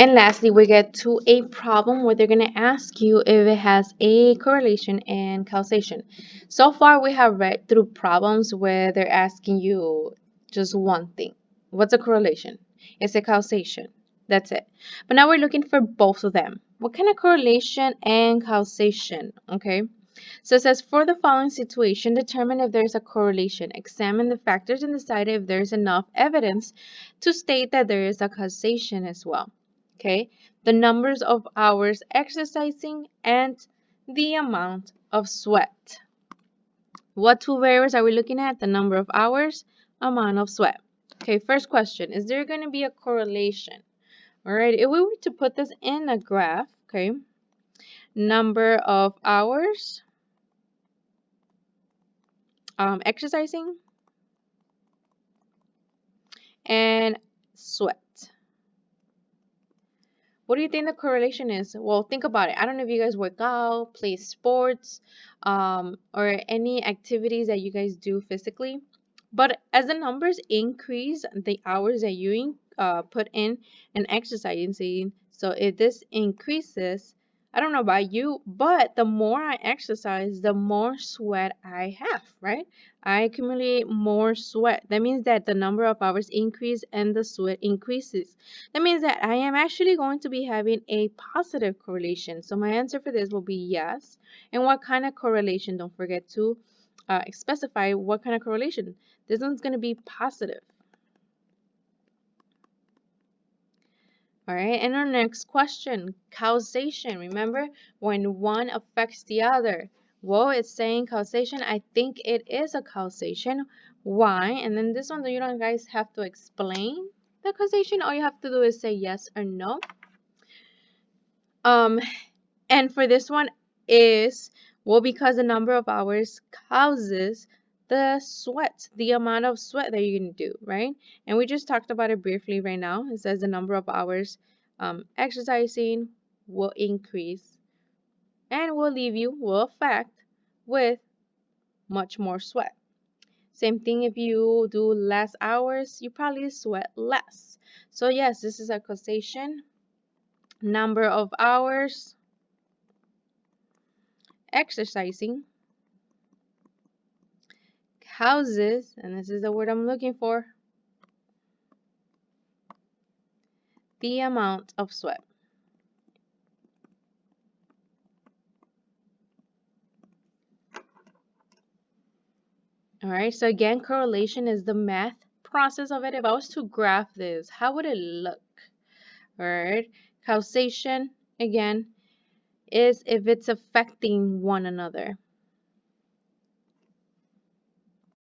And lastly, we get to a problem where they're going to ask you if it has a correlation and causation. So far, we have read through problems where they're asking you just one thing. What's a correlation? It's a causation. That's it. But now we're looking for both of them. What kind of correlation and causation? Okay. So it says, for the following situation, determine if there's a correlation. Examine the factors and decide if there's enough evidence to state that there is a causation as well. Okay, the numbers of hours exercising and the amount of sweat. What two variables are we looking at? The number of hours, amount of sweat. Okay, first question, is there going to be a correlation? All right, if we were to put this in a graph, okay, number of hours exercising and sweat. What do you think the correlation is? Well, think about it. I don't know if you guys work out, play sports, or any activities that you guys do physically. But as the numbers increase, the hours that you put in and exercising, so if this increases, I don't know about you, but the more I exercise, the more sweat I have, right? I accumulate more sweat. That means that the number of hours increase and the sweat increases. That means that I am actually going to be having a positive correlation. So my answer for this will be yes. And what kind of correlation? Don't forget to specify what kind of correlation. This one's going to be positive. All right, and our next question, causation. Remember, when one affects the other. Well, it's saying causation. I think it is a causation. Why? And then this one, you don't guys have to explain the causation. All you have to do is say yes or no. Um, and for this one is, well, because the number of hours causes the sweat, the amount of sweat that you can do, right? And we just talked about it briefly right now. It says the number of hours exercising will increase and will affect with much more sweat. Same thing if you do less hours, you probably sweat less. So yes, this is a causation. Number of hours exercising causes, and this is the word I'm looking for, the amount of sweat. All right, so again, correlation is the math process of it. If I was to graph this, how would it look? All right, causation, again, is if it's affecting one another.